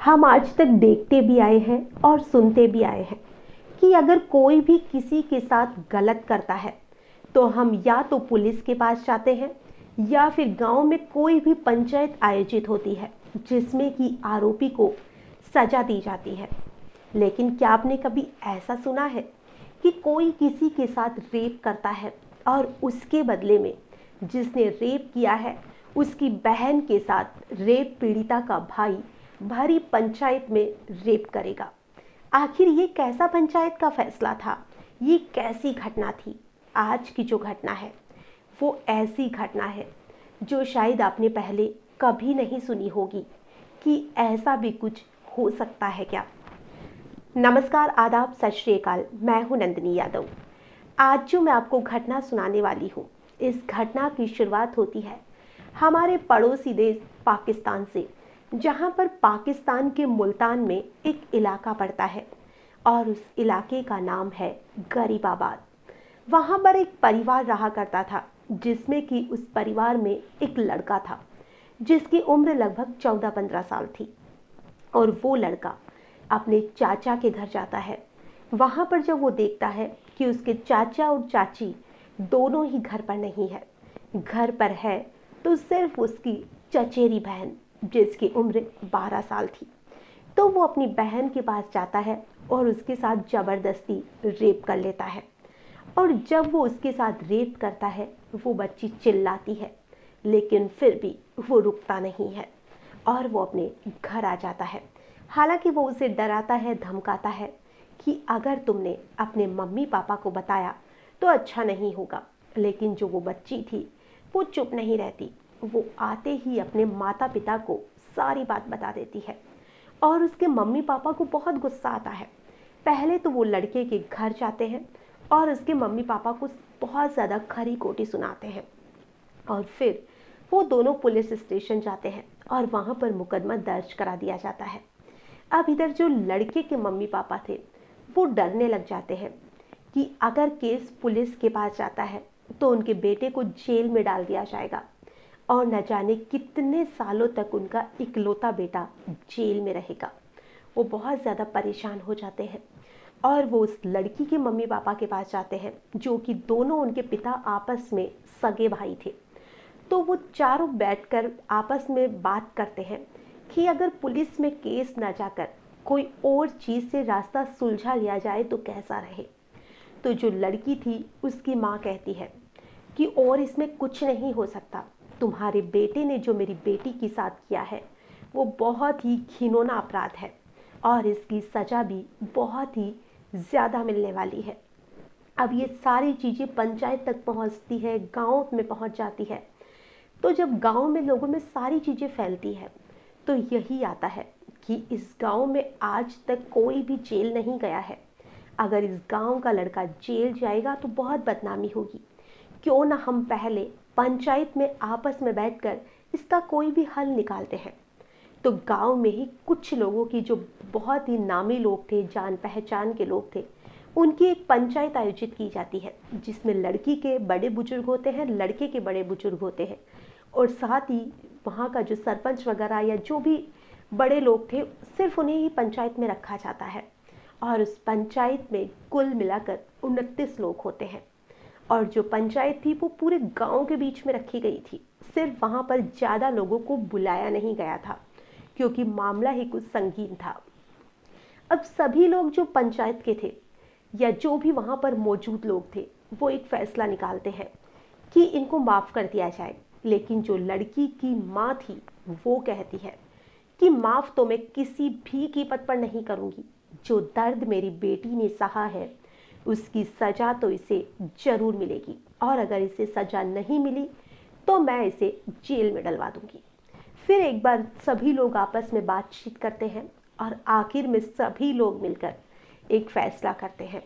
हम आज तक देखते भी आए हैं और सुनते भी आए हैं कि अगर कोई भी किसी के साथ गलत करता है तो हम या तो पुलिस के पास जाते हैं या फिर गांव में कोई भी पंचायत आयोजित होती है जिसमें कि आरोपी को सजा दी जाती है। लेकिन क्या आपने कभी ऐसा सुना है कि कोई किसी के साथ रेप करता है और उसके बदले में जिसने रेप किया है उसकी बहन के साथ रेप पीड़िता का भाई भरी पंचायत में रेप करेगा? आखिर ये कैसा पंचायत का फैसला था? ये कैसी घटना थी? आज की जो घटना है वो ऐसी घटना है जो शायद आपने पहले कभी नहीं सुनी होगी कि ऐसा भी कुछ हो सकता है क्या। नमस्कार, आदाब, सत श्री अकाल। मैं हूं नंदिनी यादव। आज जो मैं आपको घटना सुनाने वाली हूं, इस घटना की शुरुआत होती है हमारे पड़ोसी देश पाकिस्तान से, जहां पर पाकिस्तान के मुल्तान में एक इलाका पड़ता है और उस इलाके का नाम है गरीबाबाद। वहां पर एक परिवार रहा करता था जिसमें कि उस परिवार में एक लड़का था जिसकी उम्र लगभग 14-15 साल थी। और वो लड़का अपने चाचा के घर जाता है। वहां पर जब वो देखता है कि उसके चाचा और चाची दोनों ही घर पर नहीं है, घर पर है तो सिर्फ उसकी चचेरी बहन जिसकी उम्र 12 साल थी। तो वो अपनी बहन के पास जाता है और उसके साथ ज़बरदस्ती रेप कर लेता है। और जब वो उसके साथ रेप करता है वो बच्ची चिल्लाती है, लेकिन फिर भी वो रुकता नहीं है और वो अपने घर आ जाता है। हालांकि वो उसे डराता है, धमकाता है कि अगर तुमने अपने मम्मी पापा को बताया तो अच्छा नहीं होगा। लेकिन जो वो बच्ची थी वो चुप नहीं रहती। वो आते ही अपने माता पिता को सारी बात बता देती है और उसके मम्मी पापा को बहुत गुस्सा आता है। पहले तो वो लड़के के घर जाते हैं और उसके मम्मी पापा को बहुत ज़्यादा खरी खोटी सुनाते हैं और फिर वो दोनों पुलिस स्टेशन जाते हैं और वहाँ पर मुकदमा दर्ज करा दिया जाता है। अब इधर जो लड़के के मम्मी पापा थे वो डरने लग जाते हैं कि अगर केस पुलिस के पास जाता है तो उनके बेटे को जेल में डाल दिया जाएगा और न जाने कितने सालों तक उनका इकलौता बेटा जेल में रहेगा। वो बहुत ज़्यादा परेशान हो जाते हैं और वो उस लड़की के मम्मी पापा के पास जाते हैं जो कि दोनों उनके पिता आपस में सगे भाई थे। तो वो चारों बैठकर आपस में बात करते हैं कि अगर पुलिस में केस न जाकर कोई और चीज़ से रास्ता सुलझा लिया जाए तो कैसा रहे। तो जो लड़की थी उसकी माँ कहती है कि और इसमें कुछ नहीं हो सकता। तुम्हारे बेटे ने जो मेरी बेटी के साथ किया है वो बहुत ही घिनौना अपराध है और इसकी सज़ा भी बहुत ही ज़्यादा मिलने वाली है। अब ये सारी चीज़ें पंचायत तक पहुंचती है, गांव में पहुंच जाती है। तो जब गांव में लोगों में सारी चीज़ें फैलती है तो यही आता है कि इस गांव में आज तक कोई भी जेल नहीं गया है। अगर इस गांव का लड़का जेल जाएगा तो बहुत बदनामी होगी। क्यों ना हम पहले पंचायत में आपस में बैठकर इसका कोई भी हल निकालते हैं। तो गांव में ही कुछ लोगों की, जो बहुत ही नामी लोग थे, जान पहचान के लोग थे, उनकी एक पंचायत आयोजित की जाती है जिसमें लड़की के बड़े बुजुर्ग होते हैं, लड़के के बड़े बुजुर्ग होते हैं और साथ ही वहाँ का जो सरपंच वगैरह या जो भी बड़े लोग थे सिर्फ उन्हें ही पंचायत में रखा जाता है। और उस पंचायत में कुल मिलाकर 29 लोग होते हैं और जो पंचायत थी वो पूरे गांव के बीच में रखी गई थी। सिर्फ वहाँ पर ज़्यादा लोगों को बुलाया नहीं गया था क्योंकि मामला ही कुछ संगीन था। अब सभी लोग जो पंचायत के थे या जो भी वहाँ पर मौजूद लोग थे वो एक फैसला निकालते हैं कि इनको माफ़ कर दिया जाए। लेकिन जो लड़की की माँ थी वो कहती है कि माफ़ तो मैं किसी भी कीमत पर नहीं करूँगी। जो दर्द मेरी बेटी ने सहा है उसकी सज़ा तो इसे ज़रूर मिलेगी और अगर इसे सज़ा नहीं मिली तो मैं इसे जेल में डलवा दूँगी। फिर एक बार सभी लोग आपस में बातचीत करते हैं और आखिर में सभी लोग मिलकर एक फैसला करते हैं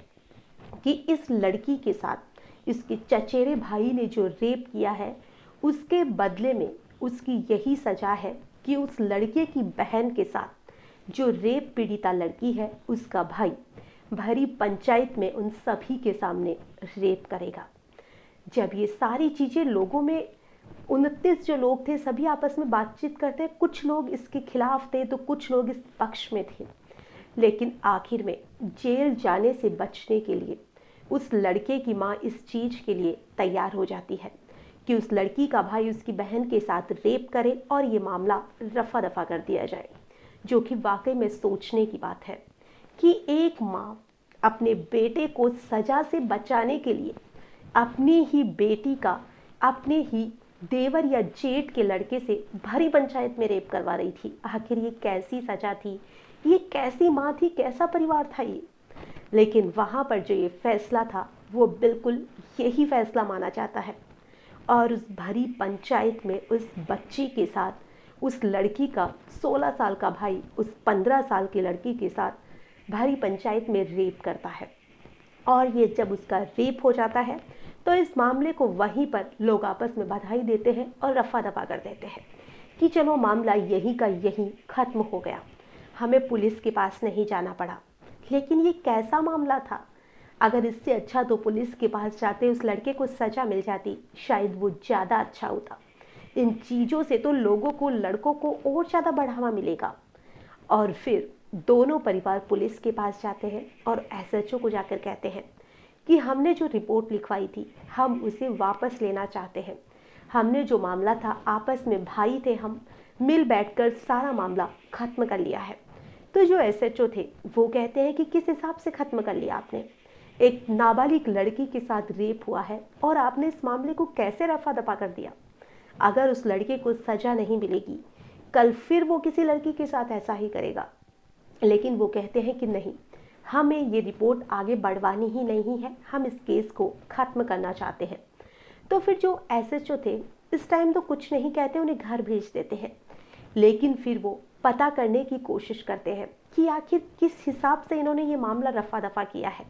कि इस लड़की के साथ इसके चचेरे भाई ने जो रेप किया है उसके बदले में उसकी यही सज़ा है कि उस लड़के की बहन के साथ जो रेप पीड़िता लड़की है उसका भाई भरी पंचायत में उन सभी के सामने रेप करेगा। जब ये सारी चीज़ें लोगों में 29 जो लोग थे सभी आपस में बातचीत करते, कुछ लोग इसके खिलाफ थे तो कुछ लोग इस पक्ष में थे। लेकिन आखिर में जेल जाने से बचने के लिए उस लड़के की माँ इस चीज़ के लिए तैयार हो जाती है कि उस लड़की का भाई उसकी बहन के साथ रेप करे और ये मामला रफा दफा कर दिया जाए, जो कि वाकई में सोचने की बात है कि एक माँ अपने बेटे को सजा से बचाने के लिए अपनी ही बेटी का अपने ही देवर या जेठ के लड़के से भरी पंचायत में रेप करवा रही थी। आखिर ये कैसी सजा थी, ये कैसी माँ थी, कैसा परिवार था ये। लेकिन वहाँ पर जो ये फैसला था वो बिल्कुल यही फैसला माना जाता है। और उस भरी पंचायत में उस बच्ची के साथ उस लड़की का 16 साल का भाई उस 15 साल की लड़की के साथ भरी पंचायत में रेप करता है। और ये जब उसका रेप हो जाता है तो इस मामले को वहीं पर लोग आपस में बधाई देते हैं और रफा दफा कर देते हैं कि चलो मामला यहीं का यहीं खत्म हो गया, हमें पुलिस के पास नहीं जाना पड़ा। लेकिन ये कैसा मामला था, अगर इससे अच्छा तो पुलिस के पास जाते उस लड़के को सजा मिल जाती, शायद वो ज़्यादा अच्छा होता। इन चीज़ों से तो लोगों को, लड़कों को और ज़्यादा बढ़ावा मिलेगा। और फिर दोनों परिवार पुलिस के पास जाते हैं और एसएचओ को जाकर कहते हैं कि हमने जो रिपोर्ट लिखवाई थी हम उसे वापस लेना चाहते हैं। हमने जो मामला था, आपस में भाई थे, हम मिल बैठकर सारा मामला खत्म कर लिया है। तो जो एसएचओ थे वो कहते हैं कि किस हिसाब से खत्म कर लिया आपने, एक नाबालिग लड़की के साथ रेप हुआ है और आपने इस मामले को कैसे रफा दफा कर दिया। अगर उस लड़के को सजा नहीं मिलेगी, कल फिर वो किसी लड़की के साथ ऐसा ही करेगा। लेकिन वो कहते हैं कि नहीं, हमें ये रिपोर्ट आगे बढ़वानी ही नहीं है, हम इस केस को ख़त्म करना चाहते हैं। तो फिर जो एसएचओ थे इस टाइम तो कुछ नहीं कहते, उन्हें घर भेज देते हैं। लेकिन फिर वो पता करने की कोशिश करते हैं कि आखिर किस हिसाब से इन्होंने ये मामला रफा दफा किया है।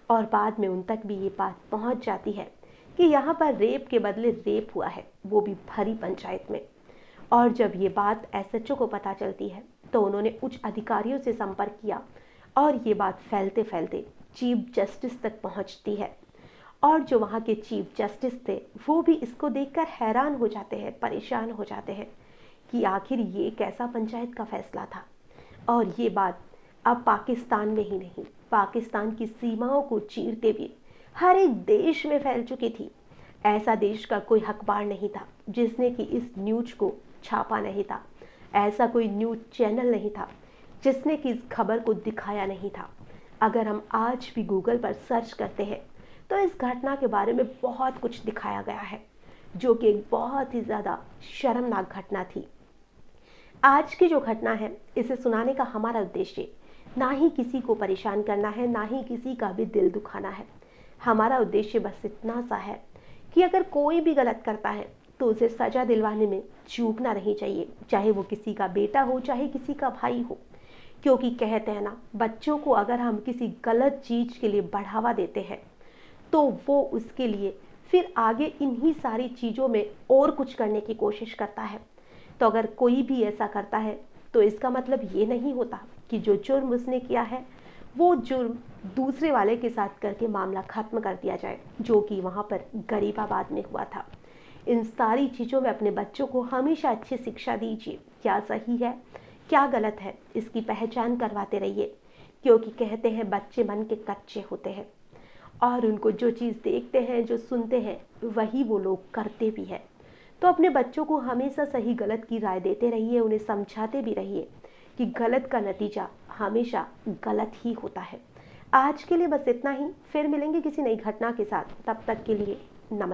और बाद में उन तक भी ये बात पहुंच जाती है कि यहाँ पर रेप के बदले रेप हुआ है, वो भी भरी पंचायत में। और जब ये बात एसएचओ को पता चलती है तो उन्होंने उच्च अधिकारियों से संपर्क किया और ये बात फैलते फैलते चीफ जस्टिस तक पहुंचती है। और जो वहाँ के चीफ जस्टिस थे वो भी इसको देखकर हैरान हो जाते हैं, परेशान हो जाते हैं कि आखिर ये कैसा पंचायत का फैसला था। और ये बात अब पाकिस्तान में ही नहीं, पाकिस्तान की सीमाओं को चीरते हुए हर एक देश में फैल चुकी थी। ऐसा देश का कोई अखबार नहीं था जिसने कि इस न्यूज़ को छापा नहीं था, ऐसा कोई न्यूज़ चैनल नहीं था जिसने कि इस खबर को दिखाया नहीं था। अगर हम आज भी गूगल पर सर्च करते हैं तो इस घटना के बारे में बहुत कुछ दिखाया गया है, जो कि एक बहुत ही ज़्यादा शर्मनाक घटना थी। आज की जो घटना है इसे सुनाने का हमारा उद्देश्य ना ही किसी को परेशान करना है, ना ही किसी का भी दिल दुखाना है। हमारा उद्देश्य बस इतना सा है कि अगर कोई भी गलत करता है तो उसे सज़ा दिलवाने में चूकना नहीं चाहिए, चाहे वो किसी का बेटा हो, चाहे किसी का भाई हो। क्योंकि कहते हैं ना, बच्चों को अगर हम किसी गलत चीज़ के लिए बढ़ावा देते हैं तो वो उसके लिए फिर आगे इन्हीं सारी चीज़ों में और कुछ करने की कोशिश करता है। तो अगर कोई भी ऐसा करता है तो इसका मतलब ये नहीं होता कि जो जुर्म उसने किया है वो जुर्म दूसरे वाले के साथ करके मामला ख़त्म कर दिया जाए, जो कि वहाँ पर गरीबाबाद में हुआ था। इन सारी चीज़ों में अपने बच्चों को हमेशा अच्छी शिक्षा दीजिए, क्या सही है क्या गलत है इसकी पहचान करवाते रहिए। क्योंकि कहते हैं बच्चे मन के कच्चे होते हैं और उनको जो चीज़ देखते हैं, जो सुनते हैं, वही वो लोग करते भी हैं। तो अपने बच्चों को हमेशा सही गलत की राय देते रहिए, उन्हें समझाते भी रहिए कि गलत का नतीजा हमेशा गलत ही होता है। आज के लिए बस इतना ही, फिर मिलेंगे किसी नई घटना के साथ। तब तक के लिए नमस्कार।